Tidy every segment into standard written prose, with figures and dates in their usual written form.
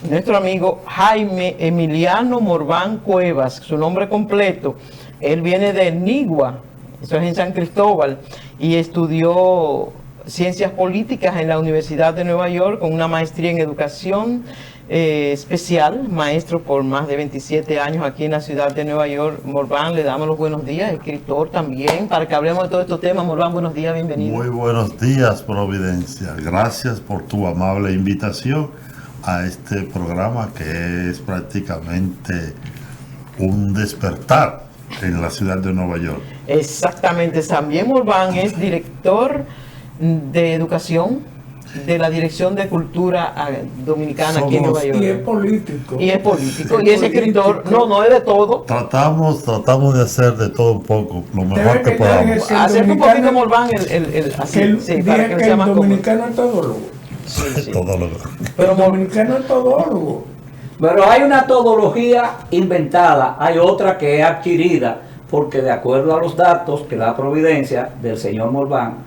nuestro amigo Jaime Emiliano Morván Cuevas, su nombre completo. Él viene de Nigua, eso es en San Cristóbal, y estudió Ciencias Políticas en la Universidad de Nueva York con una maestría en Educación especial, maestro por más de 27 años aquí en la ciudad de Nueva York. Morván, le damos los buenos días, escritor también, para que hablemos de todos estos temas. Morván, buenos días, bienvenido. Muy buenos días, Providencia. Gracias por tu amable invitación a este programa que es prácticamente un despertar en la ciudad de Nueva York. Exactamente, también Morván es director de educación de la Dirección de Cultura Dominicana aquí en Nueva York. Y es político. Y es político, y es escritor. No es de todo. Tratamos de hacer de todo un poco, lo mejor que podamos. Hacer un poquito Morván así, sí, para que el sea más dominicano es todólogo. Sí. Todólogo. Pero el dominicano es todólogo. Pero hay una todología inventada, hay otra que es adquirida, porque de acuerdo a los datos que da Providencia del señor Morván,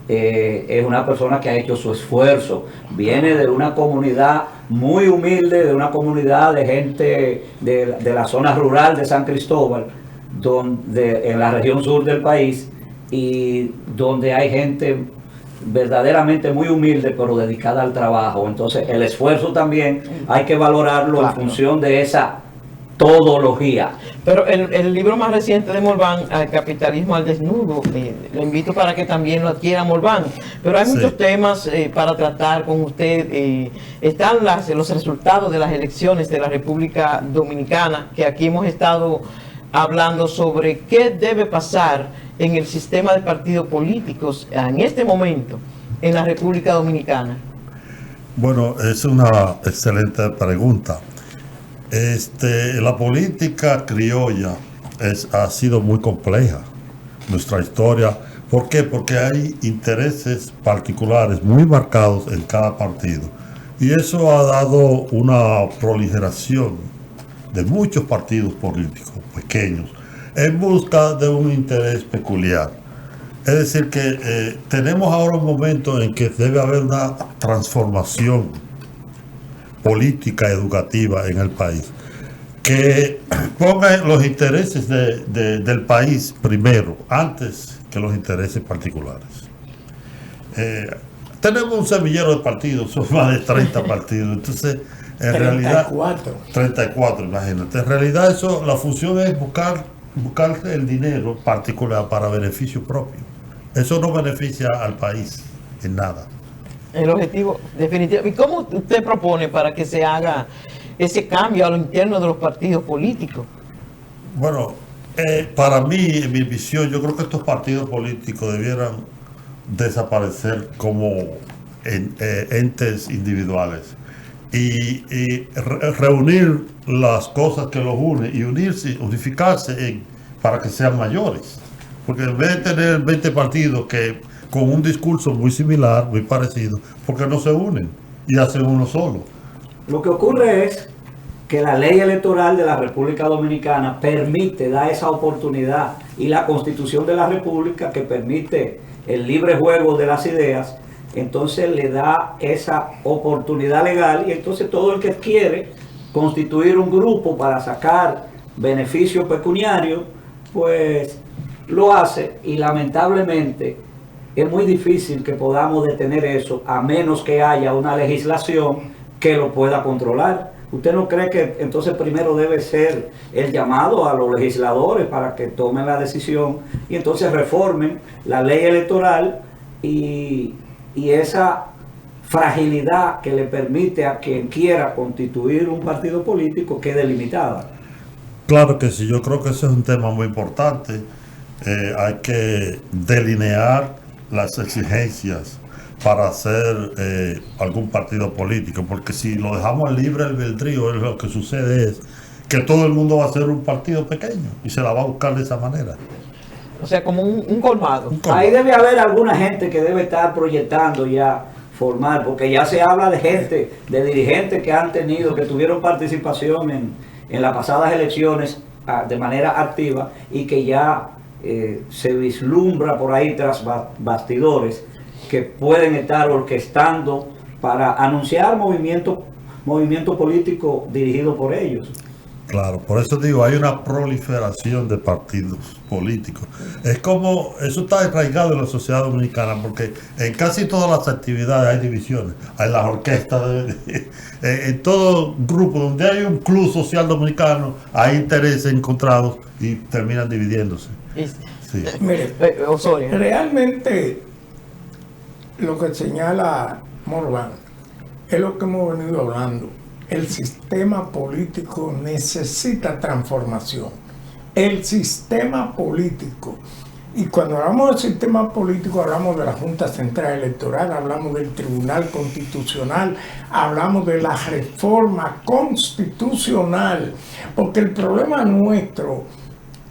es una persona que ha hecho su esfuerzo, viene de una comunidad muy humilde, de una comunidad de gente de la zona rural de San Cristóbal, en la región sur del país, y donde hay gente verdaderamente muy humilde pero dedicada al trabajo. Entonces el esfuerzo también hay que valorarlo en función de esa todología. Pero el libro más reciente de Morván, Capitalismo al Desnudo, lo invito para que también lo adquiera Morván. Pero hay muchos temas para tratar con usted. Están los resultados de las elecciones de la República Dominicana, que aquí hemos estado hablando sobre qué debe pasar en el sistema de partidos políticos en este momento en la República Dominicana. Bueno, es una excelente pregunta. La política criolla ha sido muy compleja, nuestra historia. ¿Por qué? Porque hay intereses particulares muy marcados en cada partido. Y eso ha dado una proliferación de muchos partidos políticos pequeños en busca de un interés peculiar. Es decir, que tenemos ahora un momento en que debe haber una transformación política educativa en el país, que ponga los intereses del país primero, antes que los intereses particulares. Tenemos un semillero de partidos, son más de 30 partidos, entonces en 34, imagínate. En realidad la función es buscar el dinero particular para beneficio propio. Eso no beneficia al país en nada. El objetivo definitivo. ¿Y cómo usted propone para que se haga ese cambio a lo interno de los partidos políticos? Bueno, para mí, en mi visión, yo creo que estos partidos políticos debieran desaparecer como entes individuales y reunir las cosas que los unen y unificarse para que sean mayores. Porque en vez de tener 20 partidos que con un discurso muy similar, muy parecido, porque no se unen y hacen uno solo. Lo que ocurre es que la ley electoral de la República Dominicana da esa oportunidad, y la Constitución de la República, que permite el libre juego de las ideas, entonces le da esa oportunidad legal, y entonces todo el que quiere constituir un grupo para sacar beneficio pecuniario, pues lo hace, y lamentablemente es muy difícil que podamos detener eso a menos que haya una legislación que lo pueda controlar. ¿Usted no cree que entonces primero debe ser el llamado a los legisladores para que tomen la decisión y entonces reformen la ley electoral y esa fragilidad que le permite a quien quiera constituir un partido político quede limitada? Claro que sí, yo creo que ese es un tema muy importante. Hay que delinear las exigencias para hacer algún partido político, porque si lo dejamos libre albedrío, lo que sucede es que todo el mundo va a ser un partido pequeño y se la va a buscar de esa manera. O sea, como un colmado. Ahí debe haber alguna gente que debe estar proyectando ya formar, porque ya se habla de gente, de dirigentes que tuvieron participación en las pasadas elecciones de manera activa, y que ya se vislumbra por ahí tras bastidores que pueden estar orquestando para anunciar movimientos movimiento político dirigido por ellos. Claro, por eso digo, hay una proliferación de partidos políticos. Es como, eso está arraigado en la sociedad dominicana, porque en casi todas las actividades hay divisiones. Hay las orquestas, en todo grupo donde hay un club social dominicano, hay intereses encontrados y terminan dividiéndose. Sí. Mire, Osorio. realmente lo que señala Morvan es lo que hemos venido hablando. El sistema político necesita transformación. El sistema político. Y cuando hablamos del sistema político, hablamos de la Junta Central Electoral, hablamos del Tribunal Constitucional, hablamos de la reforma constitucional. Porque el problema nuestro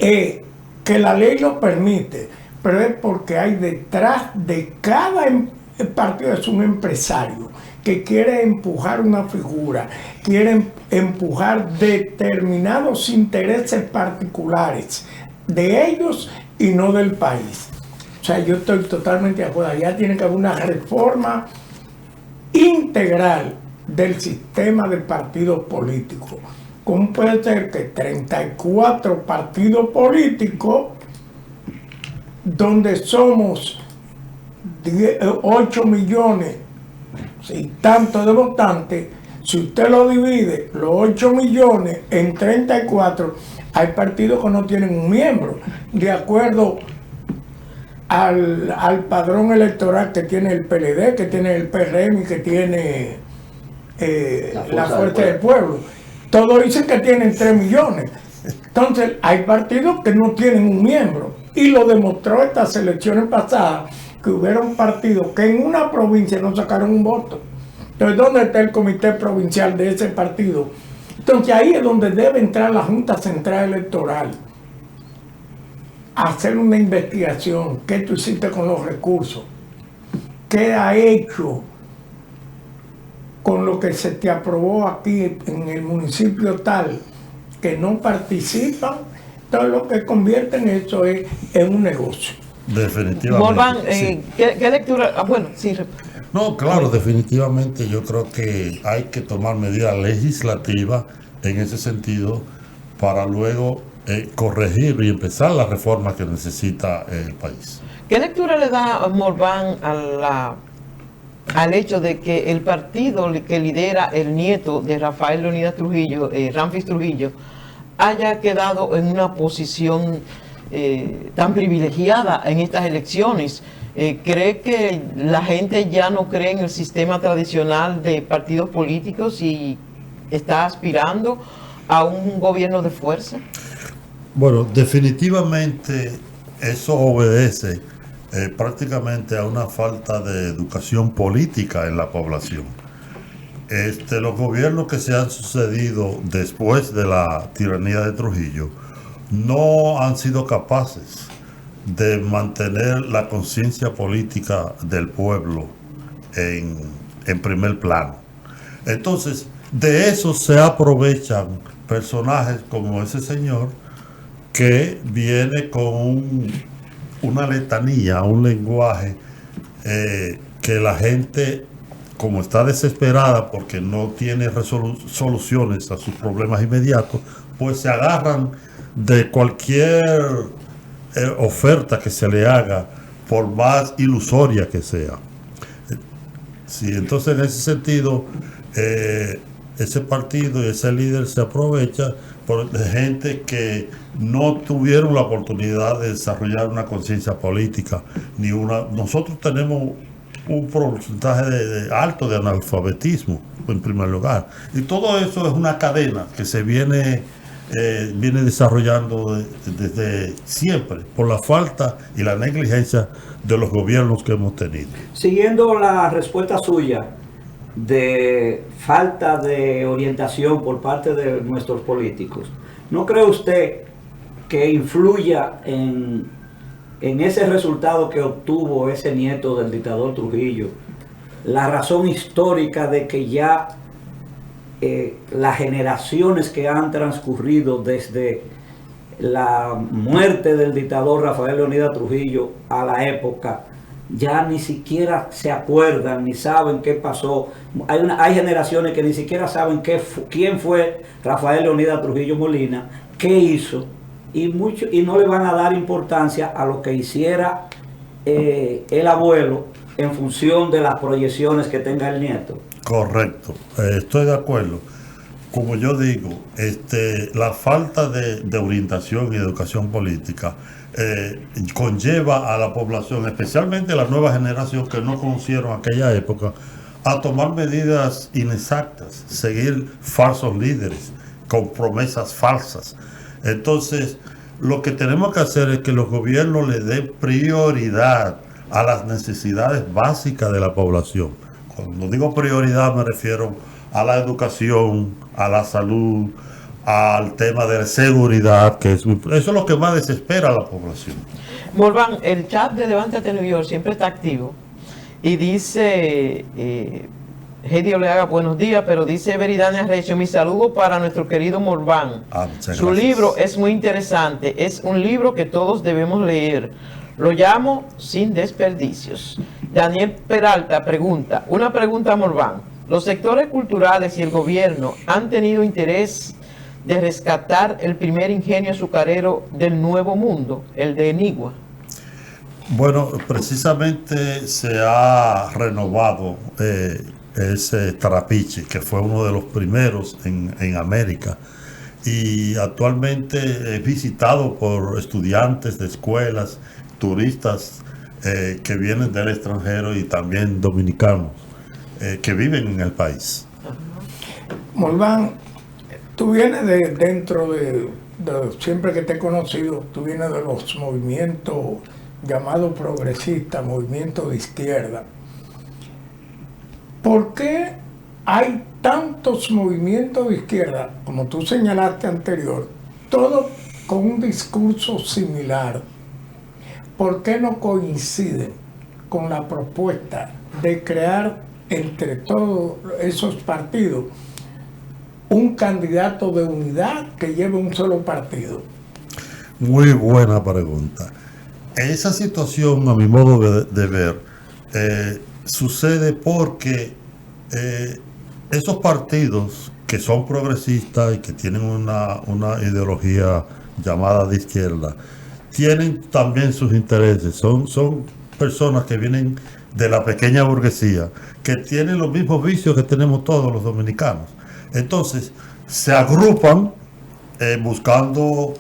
es que la ley lo permite, pero es porque hay detrás de cada partido es un empresario que quiere empujar una figura, quiere empujar determinados intereses particulares de ellos y no del país. O sea, yo estoy totalmente de acuerdo. Ya tiene que haber una reforma integral del sistema de partidos políticos. ¿Cómo puede ser que 34 partidos políticos, donde somos 8 millones y tanto de votantes, si usted lo divide, los 8 millones en 34, hay partidos que no tienen un miembro, de acuerdo al padrón electoral que tiene el PLD, que tiene el PRM y que tiene la Fuerza del Pueblo. Todos dicen que tienen 3 millones. Entonces, hay partidos que no tienen un miembro. Y lo demostró estas elecciones pasadas, que hubieron partidos que en una provincia no sacaron un voto. Entonces, ¿dónde está el comité provincial de ese partido? Entonces, ahí es donde debe entrar la Junta Central Electoral a hacer una investigación. ¿Qué tú hiciste con los recursos? ¿Qué ha hecho con lo que se te aprobó aquí en el municipio tal, que no participan? Entonces, lo que convierte en eso es en un negocio. Definitivamente. Morvan, sí. ¿qué lectura? Bueno, sí. No, claro, definitivamente yo creo que hay que tomar medidas legislativas en ese sentido para luego corregir y empezar la reforma que necesita el país. ¿Qué lectura le da Morvan al hecho de que el partido que lidera el nieto de Rafael Leonidas Trujillo, Ramfis Trujillo, haya quedado en una posición tan privilegiada en estas elecciones? ¿Cree que la gente ya no cree en el sistema tradicional de partidos políticos y está aspirando a un gobierno de fuerza? Bueno, definitivamente eso obedece prácticamente a una falta de educación política en la población. Los gobiernos que se han sucedido después de la tiranía de Trujillo no han sido capaces de mantener la conciencia política del pueblo en primer plano. Entonces, de eso se aprovechan personajes como ese señor que viene con una letanía, un lenguaje que la gente, como está desesperada porque no tiene soluciones a sus problemas inmediatos, pues se agarran de cualquier oferta que se le haga, por más ilusoria que sea. Sí, entonces en ese sentido, ese partido y ese líder se aprovecha de gente que no tuvieron la oportunidad de desarrollar una conciencia política, nosotros tenemos un porcentaje alto de analfabetismo en primer lugar, y todo eso es una cadena que se viene desarrollando desde siempre por la falta y la negligencia de los gobiernos que hemos tenido. Siguiendo la respuesta suya de falta de orientación por parte de nuestros políticos, ¿no cree usted que influya en ese resultado que obtuvo ese nieto del dictador Trujillo la razón histórica de que ya las generaciones que han transcurrido desde la muerte del dictador Rafael Leonidas Trujillo a la época ya ni siquiera se acuerdan ni saben qué pasó. Hay generaciones que ni siquiera saben quién fue Rafael Leonidas Trujillo Molina, qué hizo, y no le van a dar importancia a lo que hiciera el abuelo en función de las proyecciones que tenga el nieto. Correcto, estoy de acuerdo. Como yo digo, la falta de orientación y educación política conlleva a la población, especialmente a la nueva generación que no conocieron aquella época, a tomar medidas inexactas, seguir falsos líderes con promesas falsas. Entonces, lo que tenemos que hacer es que los gobiernos le den prioridad a las necesidades básicas de la población. Cuando digo prioridad me refiero a la educación, a la salud, al tema de la seguridad, que eso es lo que más desespera a la población. Morván, el chat de Levántate New York siempre está activo y dice, Heidi Oleaga, buenos días, pero dice Veridania Recio, mi saludo para nuestro querido Morván. Su libro es muy interesante, es un libro que todos debemos leer. Lo llamo Sin Desperdicios. Daniel Peralta pregunta, una pregunta a Morván. ¿Los sectores culturales y el gobierno han tenido interés de rescatar el primer ingenio azucarero del Nuevo Mundo, el de Nigua? Bueno, precisamente se ha renovado ese Trapiche, que fue uno de los primeros en América, y actualmente es visitado por estudiantes de escuelas, turistas que vienen del extranjero y también dominicanos que viven en el país. Morván, tú vienes dentro de siempre que te he conocido, tú vienes de los movimientos llamados progresistas, movimientos de izquierda. ¿Por qué hay tantos movimientos de izquierda, como tú señalaste anterior, todos con un discurso similar? ¿Por qué no coinciden con la propuesta de crear entre todos esos partidos un candidato de unidad que lleve un solo partido? Muy buena pregunta. Esa situación, a mi modo de ver, sucede porque esos partidos que son progresistas y que tienen una ideología llamada de izquierda, tienen también sus intereses. Son personas que vienen de la pequeña burguesía, que tienen los mismos vicios que tenemos todos los dominicanos. Entonces, se agrupan buscando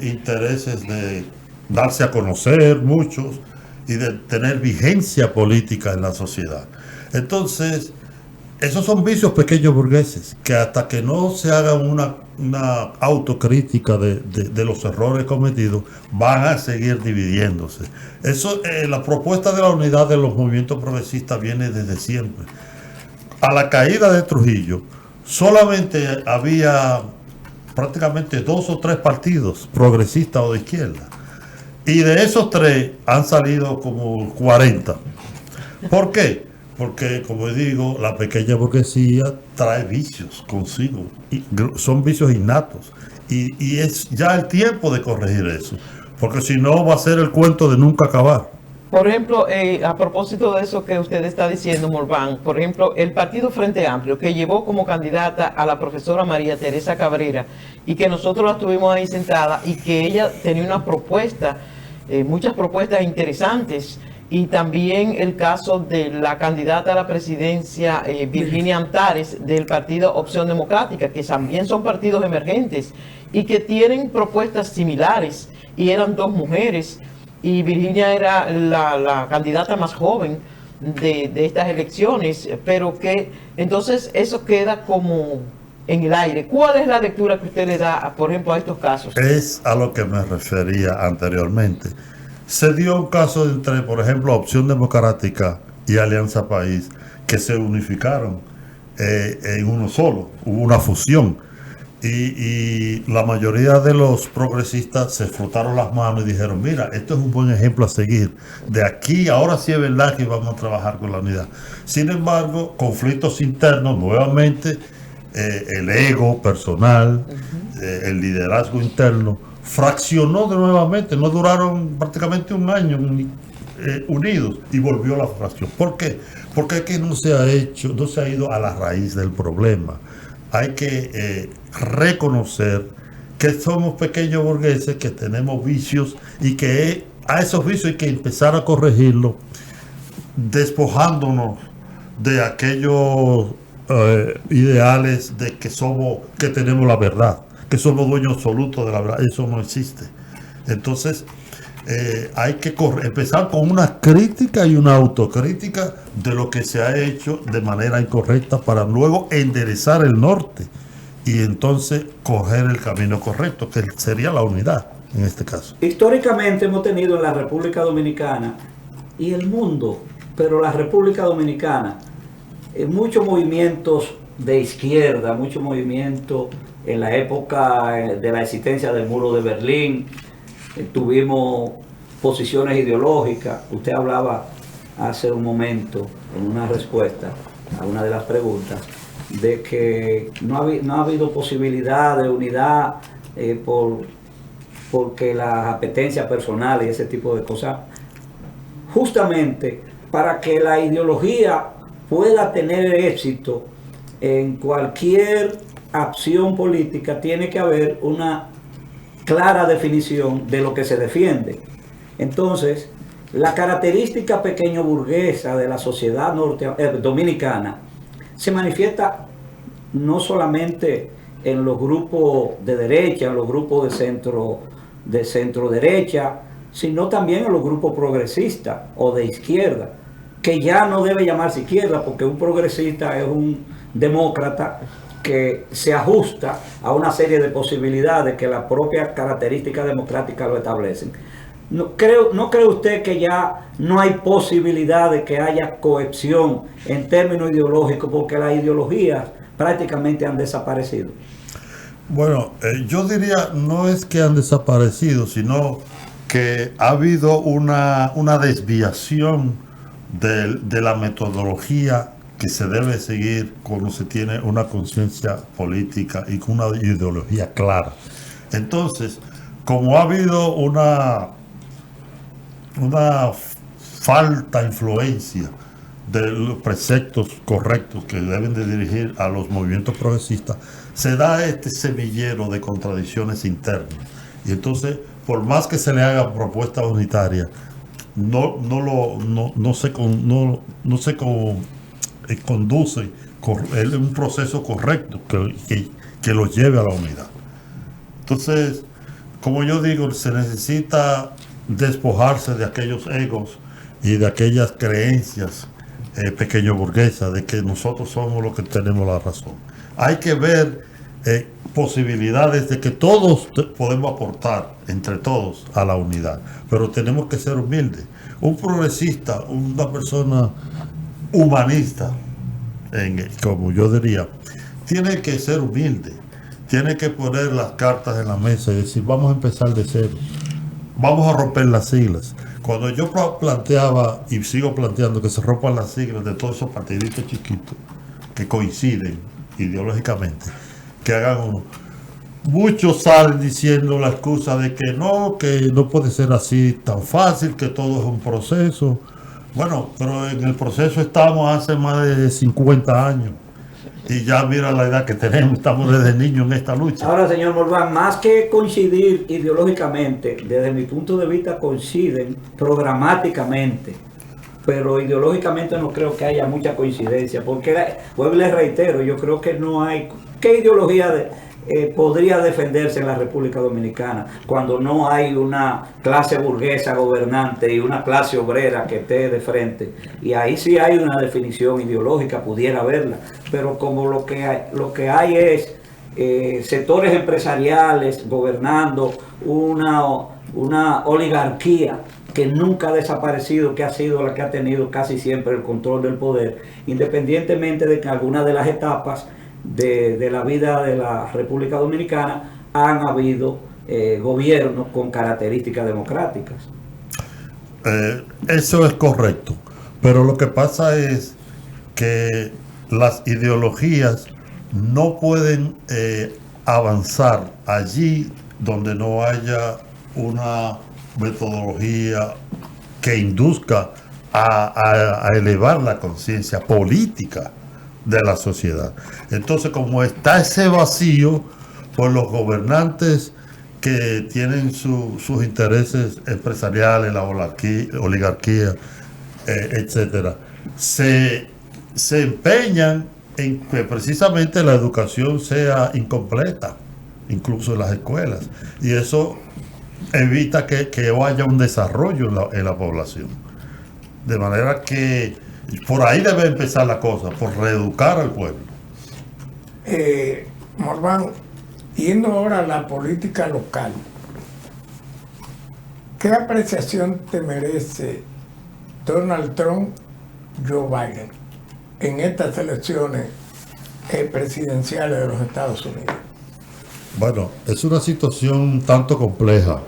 intereses de darse a conocer muchos y de tener vigencia política en la sociedad. Entonces, esos son vicios pequeños burgueses que hasta que no se haga una autocrítica de los errores cometidos, van a seguir dividiéndose. La propuesta de la unidad de los movimientos progresistas viene desde siempre. A la caída de Trujillo, solamente había prácticamente 2 o 3 partidos progresistas o de izquierda. Y de esos 3 han salido como 40. ¿Por qué? Porque, como digo, la pequeña burguesía trae vicios consigo. Y son vicios innatos. Y es ya el tiempo de corregir eso. Porque si no, va a ser el cuento de nunca acabar. Por ejemplo, a propósito de eso que usted está diciendo, Morván, por ejemplo, el Partido Frente Amplio, que llevó como candidata a la profesora María Teresa Cabrera, y que nosotros la tuvimos ahí sentada, y que ella tenía una propuesta, muchas propuestas interesantes, y también el caso de la candidata a la presidencia, Virginia Antares, del partido Opción Democrática, que también son partidos emergentes, y que tienen propuestas similares, y eran 2 mujeres, y Virginia era la candidata más joven de estas elecciones, pero que entonces eso queda como en el aire. ¿Cuál es la lectura que usted le da, por ejemplo, a estos casos? Es a lo que me refería anteriormente. Se dio un caso entre, por ejemplo, Opción Democrática y Alianza País, que se unificaron en uno solo, hubo una fusión. Y la mayoría de los progresistas se frotaron las manos y dijeron, mira, esto es un buen ejemplo a seguir. De aquí, ahora sí es verdad que vamos a trabajar con la unidad. Sin embargo, conflictos internos, nuevamente, el ego personal, el liderazgo interno, fraccionó de nuevamente. No duraron prácticamente un año unidos, y volvió la fracción. ¿Por qué? Porque es que no se ha ido a la raíz del problema. Hay que reconocer que somos pequeños burgueses, que tenemos vicios y que a esos vicios hay que empezar a corregirlos, despojándonos de aquellos ideales de que tenemos la verdad, que somos dueños absolutos de la verdad. Eso no existe. Entonces hay que empezar con una crítica y una autocrítica de lo que se ha hecho de manera incorrecta, para luego enderezar el norte y entonces coger el camino correcto, que sería la unidad en este caso. Históricamente hemos tenido en la República Dominicana y el mundo, pero la República Dominicana, muchos movimientos de izquierda, muchos movimientos en la época de la existencia del muro de Berlín. Tuvimos posiciones ideológicas. Usted hablaba hace un momento en una respuesta a una de las preguntas de que no ha habido posibilidad de unidad porque las apetencias personales y ese tipo de cosas. Justamente para que la ideología pueda tener éxito en cualquier acción política, tiene que haber una clara definición de lo que se defiende. Entonces, la característica pequeño burguesa de la sociedad dominicana se manifiesta no solamente en los grupos de derecha, en los grupos de centro derecha, sino también en los grupos progresistas o de izquierda, que ya no debe llamarse izquierda, porque un progresista es un demócrata que se ajusta a una serie de posibilidades que las propias características democráticas lo establecen. ¿No cree usted que ya no hay posibilidad de que haya cohesión en términos ideológicos, porque las ideologías prácticamente han desaparecido? Bueno, yo diría, no es que han desaparecido, sino que ha habido una desviación de la metodología que se debe seguir cuando se tiene una conciencia política y con una ideología clara. Entonces, como ha habido una falta de influencia de los preceptos correctos que deben de dirigir a los movimientos progresistas, se da este semillero de contradicciones internas. Y entonces, por más que se le haga propuesta unitaria, no se conduce un proceso correcto que los lleve a la unidad. Entonces, como yo digo, se necesita despojarse de aquellos egos y de aquellas creencias pequeño burguesas de que nosotros somos los que tenemos la razón. Hay que ver posibilidades de que todos podemos aportar entre todos a la unidad, pero tenemos que ser humildes. Un progresista, una persona humanista, como yo diría, tiene que ser humilde, tiene que poner las cartas en la mesa y decir, vamos a empezar de cero, vamos a romper las siglas. Cuando yo planteaba y sigo planteando que se rompan las siglas de todos esos partiditos chiquitos que coinciden ideológicamente, que hagan uno, muchos salen diciendo la excusa de que no puede ser así tan fácil, que todo es un proceso. Bueno, pero en el proceso estamos hace más de 50 años y ya mira la edad que tenemos, estamos desde niños en esta lucha. Ahora, señor Morván, más que coincidir ideológicamente, desde mi punto de vista coinciden programáticamente, pero ideológicamente no creo que haya mucha coincidencia, porque, pues les reitero, yo creo que no hay. ¿Qué ideología podría defenderse en la República Dominicana cuando no hay una clase burguesa gobernante y una clase obrera que esté de frente? Y ahí sí hay una definición ideológica, pudiera haberla, pero como lo que hay es sectores empresariales gobernando una oligarquía que nunca ha desaparecido, que ha sido la que ha tenido casi siempre el control del poder, independientemente de que algunas de las etapas de la vida de la República Dominicana han habido gobiernos con características democráticas. Eso es correcto, pero lo que pasa es que las ideologías no pueden avanzar allí donde no haya una metodología que induzca a elevar la conciencia política de la sociedad. Entonces, como está ese vacío, pues los gobernantes que tienen sus intereses empresariales, la oligarquía, etcétera, se empeñan en que precisamente la educación sea incompleta, incluso en las escuelas, y eso evita que haya un desarrollo en la población. De manera que por ahí debe empezar la cosa, por reeducar al pueblo. Morván, yendo ahora a la política local, ¿qué apreciación te merece Donald Trump, Joe Biden en estas elecciones presidenciales de los Estados Unidos? Bueno, es una situación tanto compleja,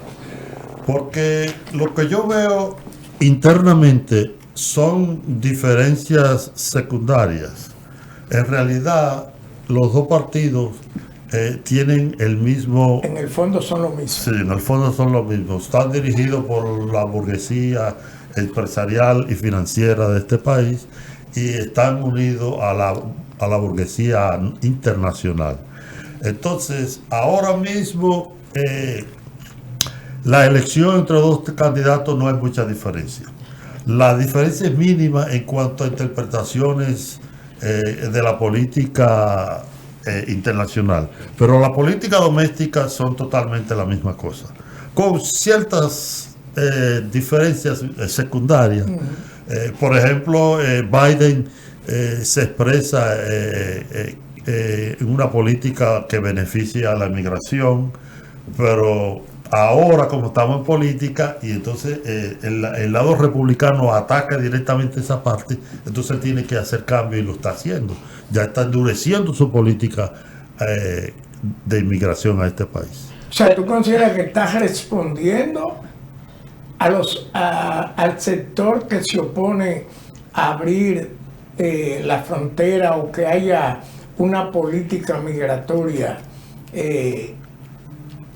porque lo que yo veo internamente son diferencias secundarias. En realidad, los dos partidos tienen el mismo... En el fondo son lo mismo. Sí, en el fondo son lo mismo. Están dirigidos por la burguesía empresarial y financiera de este país y están unidos a la burguesía internacional. Entonces, ahora mismo la elección entre dos candidatos no hay mucha diferencia. La diferencia es mínima en cuanto a interpretaciones de la política internacional, pero la política doméstica son totalmente la misma cosa, con ciertas diferencias secundarias. Por ejemplo, Biden se expresa en una política que beneficia a la inmigración, pero ahora como estamos en política y entonces el lado republicano ataca directamente esa parte, entonces tiene que hacer cambio y lo está haciendo. Ya está endureciendo su política de inmigración a este país. O sea, ¿tú consideras que estás respondiendo al sector que se opone a abrir la frontera o que haya una política migratoria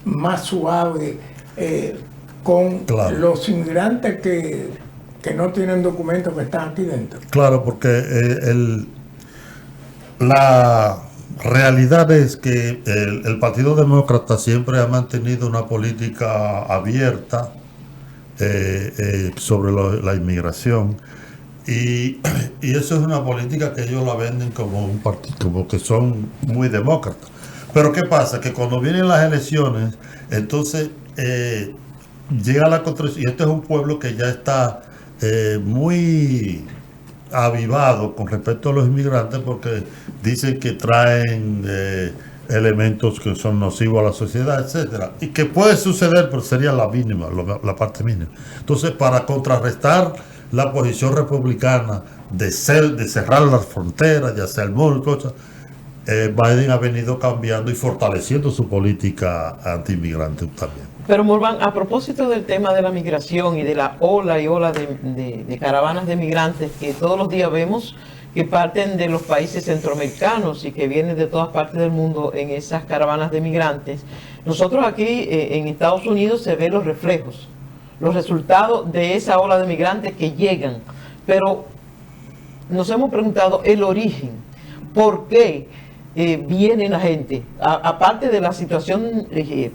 más suave con los inmigrantes que no tienen documentos que están aquí dentro? Claro, porque la realidad es que el Partido Demócrata siempre ha mantenido una política abierta sobre la inmigración y eso es una política que ellos la venden como un partido, como que son muy demócratas. Pero ¿qué pasa? Que cuando vienen las elecciones, entonces llega la contradicción. Y este es un pueblo que ya está muy avivado con respecto a los inmigrantes porque dicen que traen elementos que son nocivos a la sociedad, etcétera. Y que puede suceder, pero sería la mínima, la parte mínima. Entonces, para contrarrestar la posición republicana de cerrar las fronteras, de hacer el muro y cosas, Biden ha venido cambiando y fortaleciendo su política anti-inmigrante también. Pero Morván, a propósito del tema de la migración y de la ola de caravanas de migrantes que todos los días vemos que parten de los países centroamericanos y que vienen de todas partes del mundo en esas caravanas de migrantes, nosotros aquí en Estados Unidos se ven los reflejos, los resultados de esa ola de migrantes que llegan, pero nos hemos preguntado el origen, ¿por qué viene la gente? Aparte de la situación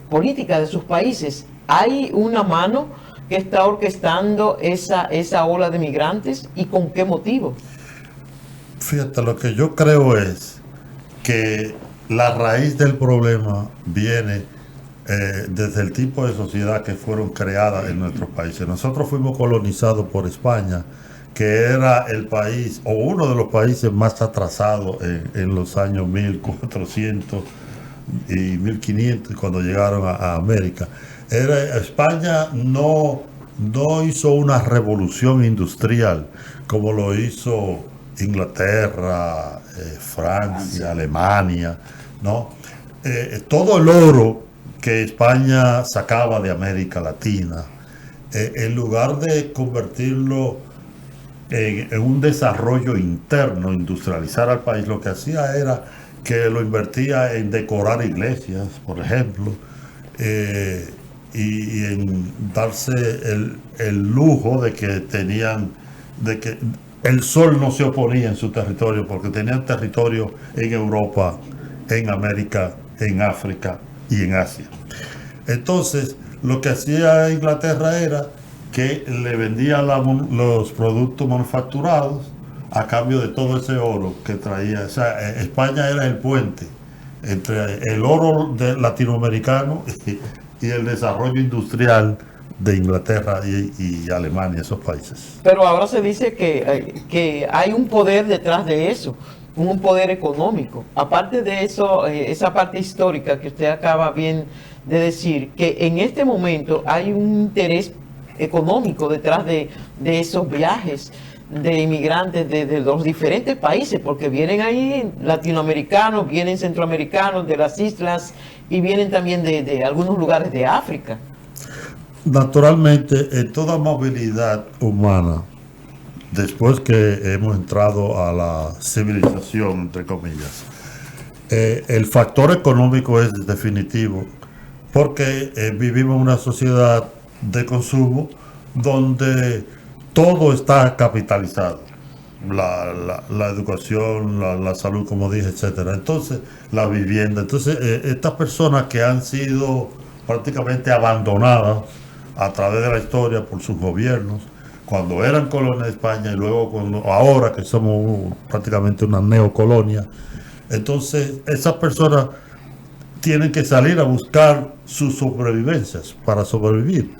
política de sus países, ¿hay una mano que está orquestando esa ola de migrantes y con qué motivo? Fíjate, lo que yo creo es que la raíz del problema viene desde el tipo de sociedad que fueron creadas en nuestros países. Nosotros fuimos colonizados por España, que era el país o uno de los países más atrasados en los años 1400 y 1500 cuando llegaron a América. España no hizo una revolución industrial como lo hizo Inglaterra, Francia, Alemania, ¿no? Todo el oro que España sacaba de América Latina, en lugar de convertirlo en un desarrollo interno, industrializar al país, lo que hacía era que lo invertía en decorar iglesias, por ejemplo, y en darse el lujo de que el sol no se oponía en su territorio, porque tenían territorio en Europa, en América, en África y en Asia. Entonces, lo que hacía Inglaterra era que le vendía los productos manufacturados a cambio de todo ese oro que traía. O sea, España era el puente entre el oro latinoamericano y el desarrollo industrial de Inglaterra y Alemania, esos países. Pero ahora se dice que hay un poder detrás de eso, un poder económico. Aparte de eso, esa parte histórica que usted acaba bien de decir, que en este momento hay un interés económico detrás de esos viajes de inmigrantes de los diferentes países, porque vienen ahí latinoamericanos, vienen centroamericanos de las islas y vienen también de algunos lugares de África. Naturalmente, en toda movilidad humana, después que hemos entrado a la civilización, entre comillas, el factor económico es definitivo, porque vivimos en una sociedad de consumo donde todo está capitalizado. La educación, la salud, como dije, etcétera. Entonces, la vivienda. Entonces, estas personas que han sido prácticamente abandonadas a través de la historia por sus gobiernos, cuando eran colonia de España y luego ahora que somos prácticamente una neocolonia, entonces esas personas tienen que salir a buscar sus sobrevivencias para sobrevivir.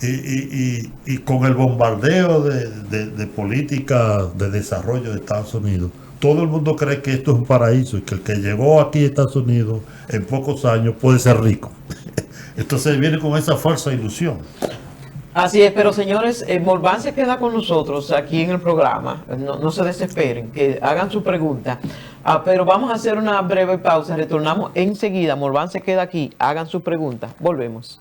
Y con el bombardeo de políticas de desarrollo de Estados Unidos, todo el mundo cree que esto es un paraíso y que el que llegó aquí a Estados Unidos en pocos años puede ser rico. Entonces viene con esa falsa ilusión. Así es, pero señores, Morván se queda con nosotros aquí en el programa. No se desesperen, que hagan su pregunta. Pero vamos a hacer una breve pausa. Retornamos enseguida. Morván se queda aquí. Hagan su pregunta. Volvemos.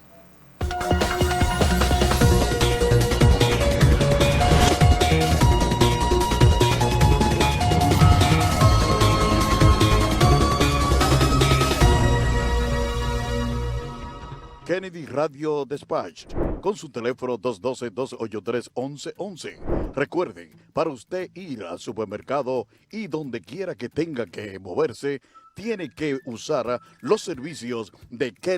Kennedy Radio Dispatch, con su teléfono 212-283-1111. Recuerden, para usted ir al supermercado y donde quiera que tenga que moverse, tiene que usar los servicios de Kennedy.